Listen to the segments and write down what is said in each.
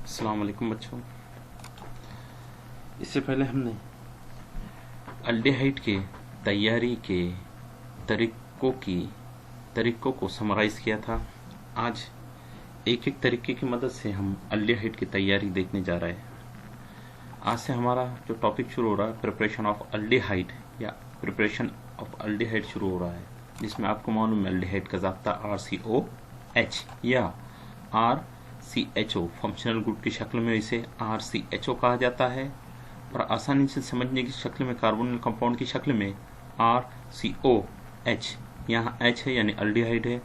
अस्सलाम वालेकुम बच्चों। इससे पहले हमने अल्डिहाइड के तैयारी के तरीकों को समराइज किया था। आज एक एक तरीके की मदद से हम अल्डिहाइड की तैयारी देखने जा रहे हैं। आज से हमारा जो टॉपिक शुरू हो रहा है प्रिपरेशन ऑफ अल्डिहाइड या प्रिपरेशन ऑफ अल्डिहाइड शुरू हो रहा है, जिसमें आपको मालूम है अल्डिहाइड का ज़ाब्ता RCOH या RCHO फंक्शनल ग्रुप की शक्ल में इसे RCHO कहा जाता है, और आसानी से समझने की शक्ल में कार्बोनिल कंपाउंड की शक्ल में RCOH। यहाँ H है यानी अल्डिहाइड है,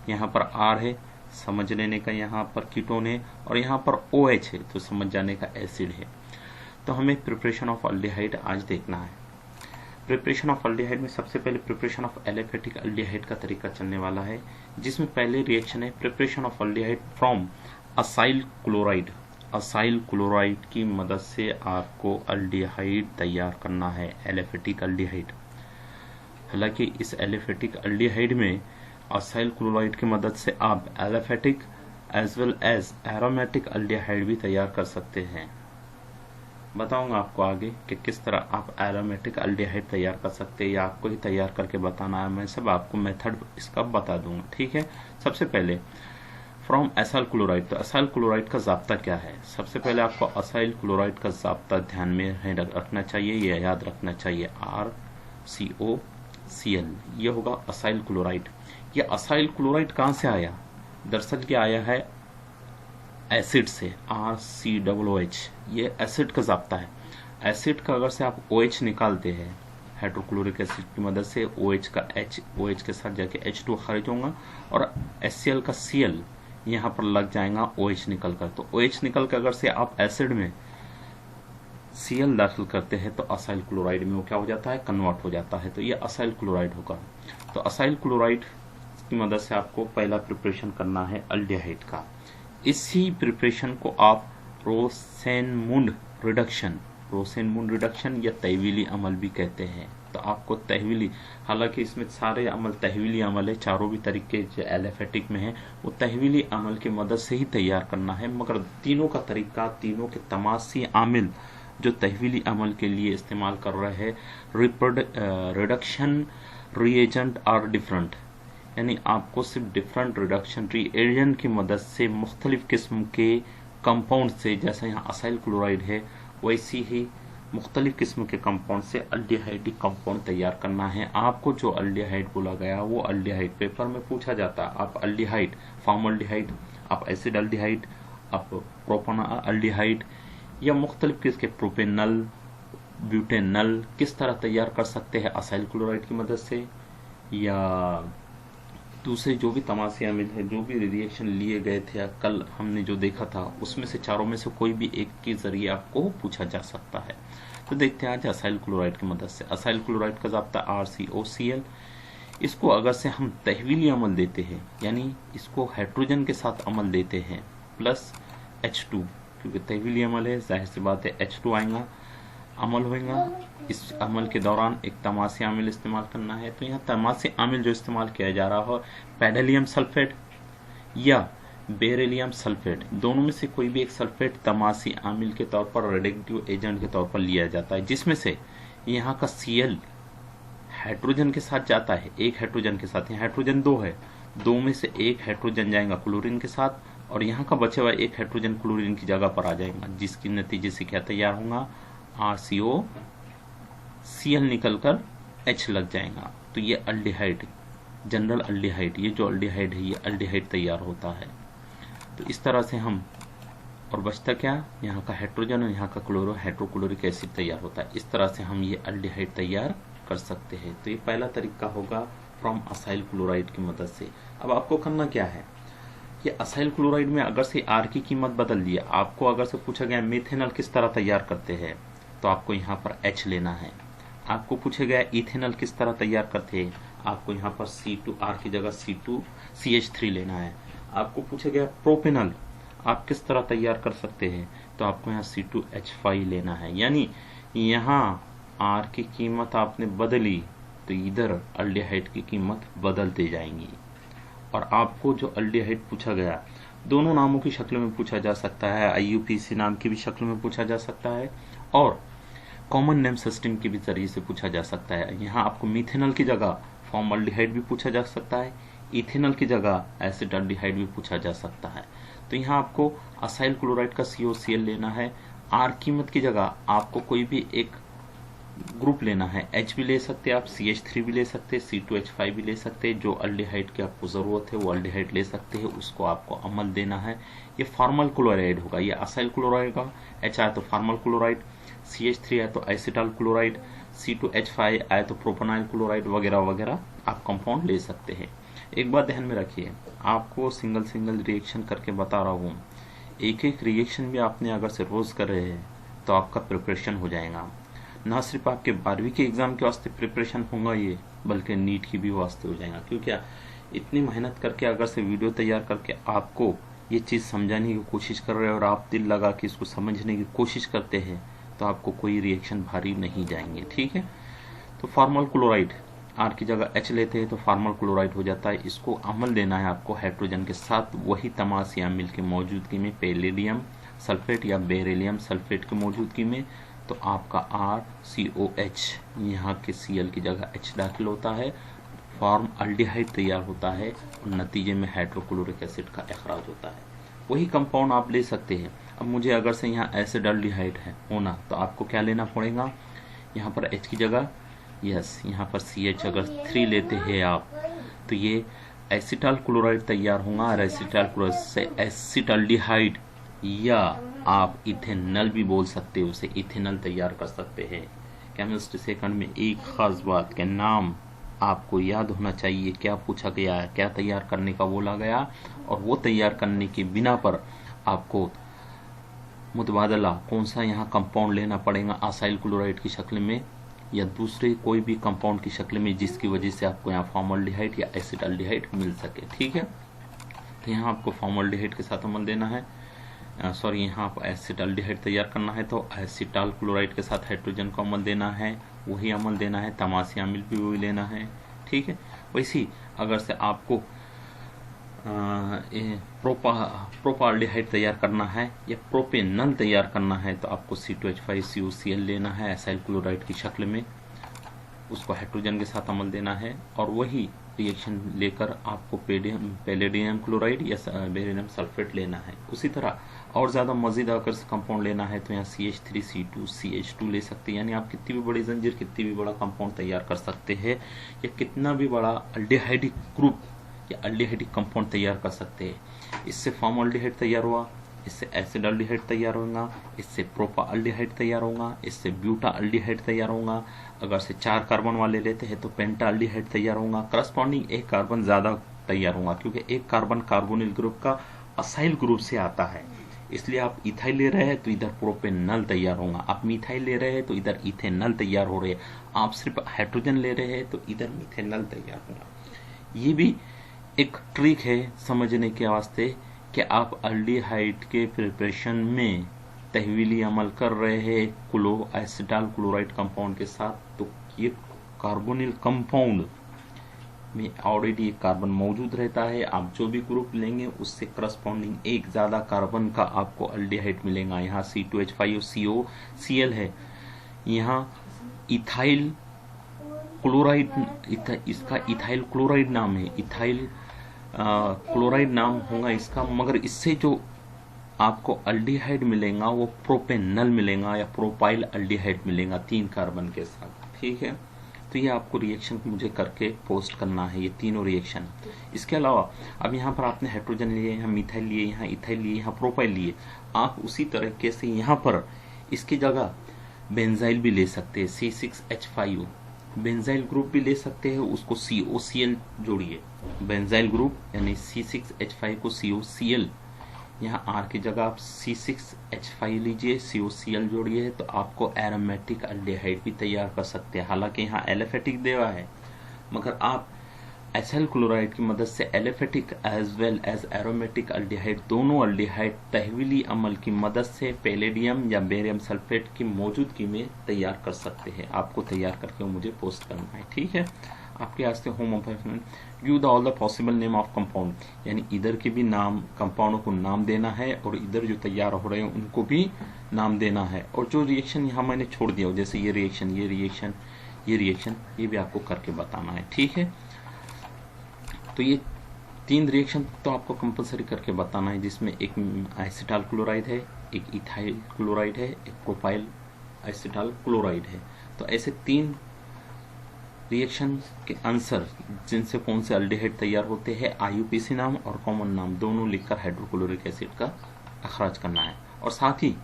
यहाँ पर R है समझ लेने का, यहाँ पर कीटोन है, और यहाँ पर OH है तो समझ जाने का एसिड है। तो हमें प्रिपरेशन ऑफ अल्डिहाइड आज देखना है। प्रिपरेशन ऑफ अल्डिहाइड में सबसे पहले प्रिपरेशन ऑफ एलिफेटिक अल्डिहाइड का तरीका चलने वाला है, जिसमें पहले रिएक्शन है preparation of aldehyde from acyl chloride. Acyl chloride की मदद से आपको अल्डिहाइड तैयार करना है, एलिफेटिक अल्डिहाइड। हालांकि इस एलिफेटिक अल्डिहाइड में असाइल क्लोराइड की मदद से आप aliphatic as well as aromatic aldehyde भी तैयार कर सकते हैं। बताऊंगा आपको आगे कि किस तरह आप एरोमेटिक अल्डिहाइड तैयार कर सकते हैं, या आपको ही तैयार करके बताना है। मैं सब आपको मेथड इसका बता दूंगा, ठीक है। सबसे पहले फ्रॉम असाइल क्लोराइड, तो असाइल क्लोराइड का ज़ाब्ता क्या है? सबसे पहले आपको असाइल क्लोराइड का ज़ाब्ता ध्यान में रखना चाहिए, यह याद रखना चाहिए, RCOCl ये होगा असाइल क्लोराइड। ये असाइल क्लोराइड कहाँ से आया? दरअसल ये आया है एसिड से, RCOOH, ये एसिड का ज़ाब्ता है। एसिड का अगर से आप OH निकालते हैं हाइड्रोक्लोरिक एसिड की मदद से, OH का H OH के साथ जाके H2 खारिज होगा, और HCl का Cl यहाँ पर लग जाएगा OH निकल कर। तो OH निकल कर अगर से आप एसिड में Cl दाखिल करते हैं तो असाइल क्लोराइड में वो क्या हो जाता है? कन्वर्ट हो जाता है। तो ये असाइल क्लोराइड होगा। तो असाइल क्लोराइड की मदद से आपको पहला प्रिपरेशन करना है अल्डिहाइड का। इसी प्रिपरेशन को आप रोसेनमुंड रिडक्शन या तहवीली अमल भी कहते हैं। तो आपको तहवीली, हालांकि इसमें सारे अमल तहवीली अमल है, चारों भी तरीके जो एलिफेटिक में है वो तहवीली अमल की मदद से ही तैयार करना है, मगर तीनों का तरीका, तीनों के तमासी आमिल जो तहवीली अमल के लिए इस्तेमाल कर रहे हैं रिडक्शन रिएजेंट आर डिफरेंट, यानी आपको सिर्फ डिफरेंट रिडक्शन रिएजेंट की मदद से मुख्तलिफ किस्म के कंपाउंड से, जैसा यहाँ असाइल क्लोराइड है वैसी ही मुख्तलिफ किस्म के कंपाउंड से अल्डिहाइडिक कंपाउंड तैयार करना है। आपको जो अल्डिहाइड बोला गया वो अल्डिहाइड पेपर में पूछा जाता है। आप अल्डिहाइड, फॉर्मल्डिहाइड, आप एसिड अल्डिहाइड, आप प्रोपेनॉल्डिहाइड या मुख्तलिफ किस्म के प्रोपेनल, ब्यूटेनल किस तरह तैयार कर सकते हैं असाइल क्लोराइड की मदद से, या दूसरे जो भी तमासी अमिल है, जो भी रिएक्शन लिए गए थे कल हमने जो देखा था, उसमें से चारों में से कोई भी एक के जरिए आपको पूछा जा सकता है। तो देखते हैं आज असाइल क्लोराइड की मदद से। असाइल क्लोराइड का ज़ाब्ता RCOCl। इसको अगर से हम तहवीली अमल देते हैं, यानी इसको हाइड्रोजन के साथ अमल देते हैं प्लस H2, क्योंकि तहवीली अमल है, जाहिर सी बात है H2 आएगा, अमल होगा। इस अमल के दौरान एक तमासी आमिल इस्तेमाल करना है। तो यहाँ तमासी आमिल जो इस्तेमाल किया जा रहा है पैडेलियम सल्फेट या बेरिलियम सल्फेट, दोनों में से कोई भी एक सल्फेट तमासी आमिल के तौर पर, रेडिक्टिव एजेंट के तौर पर लिया जाता है, जिसमें से यहाँ का Cl हाइड्रोजन के साथ जाता है, एक हाइड्रोजन के साथ, यहाँ हाइड्रोजन 2 है, 2 में से एक हाइड्रोजन जाएगा क्लोरीन के साथ, और यहाँ का बचा हुआ एक हाइड्रोजन क्लोरीन की जगह पर आ जाएगा, जिसकी नतीजे से क्या तैयार होगा? RCOCl निकलकर H लग जाएगा। तो ये अल्डिहाइड, जनरल अल्डिहाइड, ये जो अल्डिहाइड है ये अल्डिहाइड तैयार होता है। तो इस तरह से हम, और बचता क्या? यहाँ का हाइड्रोजन और यहाँ का हाइड्रोक्लोरिक एसिड तैयार होता है। इस तरह से हम ये अल्डिहाइड तैयार कर सकते हैं। तो ये पहला तरीका होगा फ्रॉम असाइल क्लोराइड की मदद से। अब आपको करना क्या है? ये असाइल क्लोराइड में अगर से R की कीमत बदल दी, आपको अगर से पूछा गया मिथेनॉल किस तरह तैयार करते हैं, तो आपको यहाँ पर H लेना है। आपको पूछा गया इथेनॉल किस तरह तैयार करते हैं, आपको यहाँ पर R की जगह CH3 लेना है। आपको पूछा गया प्रोपेनॉल आप किस तरह तैयार कर सकते हैं, तो आपको यहाँ C2H5 लेना है। यानी यहाँ R की कीमत आपने बदली तो इधर अल्डिहाइड की कीमत बदलते जाएंगी। और आपको जो अल्डिहाइड पूछा गया दोनों नामों की शक्ल में पूछा जा सकता है, IUPAC नाम की भी शक्ल में पूछा जा सकता है और कॉमन नेम सिस्टम के भी जरिए से पूछा जा सकता है। यहाँ आपको मिथेनॉल की जगह फॉर्मल्डिहाइड भी पूछा जा सकता है, इथेनॉल की जगह एसिटाल्डिहाइड भी पूछा जा सकता है। तो यहाँ आपको असाइल क्लोराइड का COCl लेना है। आर कीमत की जगह आपको कोई भी एक ग्रुप लेना है, H भी ले सकते हैं आप, CH3 भी ले सकते हैं, C2H5 भी ले सकते हैं। जो अल्डिहाइड की आपको ज़रूरत है वो अल्डिहाइड ले सकते हैं, उसको आपको अमल देना है। ये फॉर्मल क्लोराइड होगा, ये असाइल क्लोराइड का, H आए तो फॉर्मल क्लोराइड, CH3 आए तो एसिटाल क्लोराइड, C2H5 आए तो प्रोपेनाइल क्लोराइड वगैरह वगैरह आप कंपाउंड ले सकते हैं। एक बात ध्यान में रखिए, आपको सिंगल सिंगल रिएक्शन करके बता रहा हूँ। एक एक रिएक्शन भी आपने अगर से रोज कर रहे हैं तो आपका प्रिपरेशन हो जाएगा। ना सिर्फ आपके 12वीं के एग्जाम के वास्ते प्रिपरेशन होगा ये, बल्कि नीट की भी वास्ते हो जाएगा। क्योंकि इतनी मेहनत करके अगर से वीडियो तैयार करके आपको ये चीज़ समझाने की कोशिश कर रहे हैं और आप दिल लगा के इसको समझने की कोशिश करते हैं तो आपको कोई रिएक्शन भारी नहीं जाएंगे। ठीक है, तो फॉर्मल क्लोराइड आर की जगह H लेते हैं तो फॉर्मल क्लोराइड हो जाता है। इसको अमल देना है आपको हाइड्रोजन के साथ वही तमास या अम्ल की मौजूदगी में, पैलेडियम सल्फेट या बेरिलियम सल्फेट की मौजूदगी में। तो आपका RCOH यहाँ के Cl की जगह H दाखिल होता है, फॉर्म अल्डिहाइड तैयार होता है और नतीजे में हाइड्रोक्लोरिक एसिड का अखराज होता है। वही कंपाउंड आप ले सकते हैं। अब मुझे अगर से यहाँ एसिडाल्डिहाइड है होना तो आपको क्या लेना पड़ेगा, यहाँ पर H की जगह यहाँ पर CH अगर 3 लेते हैं आप तो ये एसिटाल क्लोराइड तैयार होगा और एसिटाल क्लोराइड से एसिटाल्डिहाइड या आप इथेनॉल भी बोल सकते हो, उसे इथेनॉल तैयार कर सकते हैं। केमिस्ट्री सेकंड में एक खास बात के नाम आपको याद होना चाहिए, क्या पूछा गया है, क्या तैयार करने का बोला गया, और वो तैयार करने के बिना पर आपको मुतबादला कौन सा यहाँ कंपाउंड लेना पड़ेगा असाइल क्लोराइड की शक्ल में या दूसरे कोई भी कंपाउंड की शक्ल में, जिसकी वजह से आपको यहाँ फॉर्मल्डिहाइड या एसिटाल्डिहाइड मिल सके। ठीक है, तो यहाँ आपको फॉर्मल्डिहाइड के साथ अमल देना है, यहाँ आप एसिटाल्डिहाइड तैयार करना है तो एसिटाल क्लोराइड के साथ हाइड्रोजन को अमल देना है, वही अमल देना है, तमासी अम्ल भी वही लेना है। ठीक है, वैसी अगर से आपको प्रोपाल्डिहाइड तैयार करना है या प्रोपेनॉल तैयार करना है तो आपको C2H5 COCl लेना है एसाइल क्लोराइड की शक्ल में, उसको हाइड्रोजन के साथ अमल देना है और वही रिएक्शन लेकर आपको पैलेडियम क्लोराइड या बेरिलियम सल्फेट लेना है। उसी तरह और ज़्यादा मजीद अगर कंपाउंड लेना है तो यहाँ CH3 C2 CH2 ले सकते हैं। यानी आप कितनी भी बड़ी जंजीर, कितनी भी बड़ा कंपाउंड तैयार कर सकते हैं या कितना भी बड़ा अल्डिहाइडिक ग्रुप या अल्डिहाइडिक कंपाउंड तैयार कर सकते हैं। इससे फॉर्मल्डिहाइड तैयार हुआ, इससे एसिडाल्डिहाइड तैयार होगा, इससे प्रोपाल्डिहाइड तैयार होगा, इससे ब्यूटाल्डिहाइड तैयार होगा। अगर से 4 कार्बन वाले लेते हैं तो पेंटाल्डिहाइड तैयार होगा। करस्पॉन्डिंग 1 कार्बन ज़्यादा तैयार होगा क्योंकि 1 कार्बन कार्बोनिल ग्रुप का असाइल ग्रुप से आता है, इसलिए आप इथाइल ले रहे हैं तो इधर प्रोपेनॉल तैयार होगा, आप मिथाइल ले रहे हैं तो इधर इथेनॉल तैयार हो रहे हैं, आप सिर्फ हाइड्रोजन ले रहे हैं तो इधर मिथेनॉल तैयार होगा। ये भी एक ट्रिक है समझने के वास्ते कि आप अल्डिहाइड के प्रिपरेशन में तहवीली अमल कर रहे हैं एसिटाल क्लोराइड कंपाउंड के साथ, तो ये कार्बोनिल कंपाउंड में ऑलरेडी एक कार्बन मौजूद रहता है। आप जो भी ग्रुप लेंगे उससे करस्पॉन्डिंग एक ज़्यादा कार्बन का आपको अल्डिहाइड मिलेगा। यहाँ C2H5 COCl है, यहाँ इथाइल क्लोराइड, इसका इथाइल क्लोराइड नाम है, इथाइल क्लोराइड नाम होगा इसका, मगर इससे जो आपको अल्डिहाइड मिलेगा वो प्रोपेनॉल मिलेगा या प्रोपाइल अल्डिहाइड मिलेगा 3 कार्बन के साथ। ठीक है, तो ये आपको रिएक्शन मुझे करके पोस्ट करना है, ये तीनों रिएक्शन। इसके अलावा अब यहाँ पर आपने हाइड्रोजन लिए, यहाँ मिथाइल लिए, यहाँ इथाइल लिए, यहाँ प्रोपाइल लिए, आप उसी तरीके से यहाँ पर इसकी जगह बेंजाइल भी ले सकते हैं, C6H5 बेंजाइल ग्रुप भी ले सकते हैं, उसको COCl जोड़िए, बेंजाइल ग्रुप यानी C6H5 को COCl, यहाँ R की जगह आप C6H5 लीजिए, COCl जोड़िए तो आपको एरोमेटिक अल्डिहाइड भी तैयार कर सकते हैं। हालांकि यहाँ एलिफेटिक देवा है, मगर आप एसाइल क्लोराइड की मदद से aliphatic as well as aromatic aldehyde, दोनों अल्डिहाइड तहवीली अमल की मदद से पैलेडियम या बेरियम सल्फेट की मौजूदगी में तैयार कर सकते हैं। आपको तैयार करके मुझे पोस्ट करना है। ठीक है, आपके आस्ते home of give the all the possible name of compound, यानी इधर के भी नाम कंपाउंडों को नाम देना है और इधर जो तैयार हो रहे हैं उनको भी नाम देना है। और जो रिएक्शन यहाँ मैंने छोड़ दिया हो, जैसे ये रिएक्शन ये रिएक्शन ये रिएक्शन, ये भी आपको करके बताना है, ठीक है। तो ये 3 रिएक्शन तो आपको कंपलसरी करके बताना है, जिसमें एक एसिटाल क्लोराइड है, एक इथाइल क्लोराइड है, एक प्रोपाइल एसिटाल क्लोराइड है। तो ऐसे 3 रिएक्शन के आंसर जिनसे कौन से अल्डिहाइड तैयार होते हैं, आईयूपीसी नाम और कॉमन नाम दोनों लिखकर हाइड्रोक्लोरिक एसिड का अखराज करना है। और साथ ही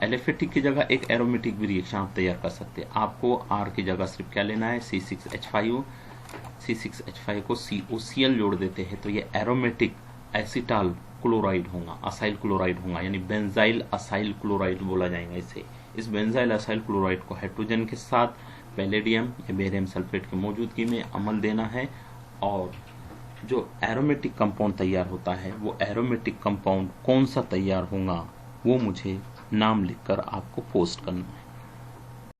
एलिफेटिक की जगह एक एरोमेटिक भी रिएक्शन आप तैयार कर सकते हैं। आपको आर की जगह सिर्फ क्या लेना है, C6H5, C6H5 को COCl जोड़ देते हैं तो ये एरोमेटिक एसिटाल क्लोराइड होगा, असाइल क्लोराइड होगा, यानी बेंजाइल असाइल क्लोराइड बोला जाएगा इसे। इस बेंजाइल असाइल क्लोराइड को हाइड्रोजन के साथ पैलेडियम या बेरियम सल्फेट की मौजूदगी में अमल देना है और जो एरोमेटिक कंपाउंड तैयार होता है वो एरोमेटिक कंपाउंड कौन सा तैयार होगा वो मुझे नाम लिखकर आपको पोस्ट करना है।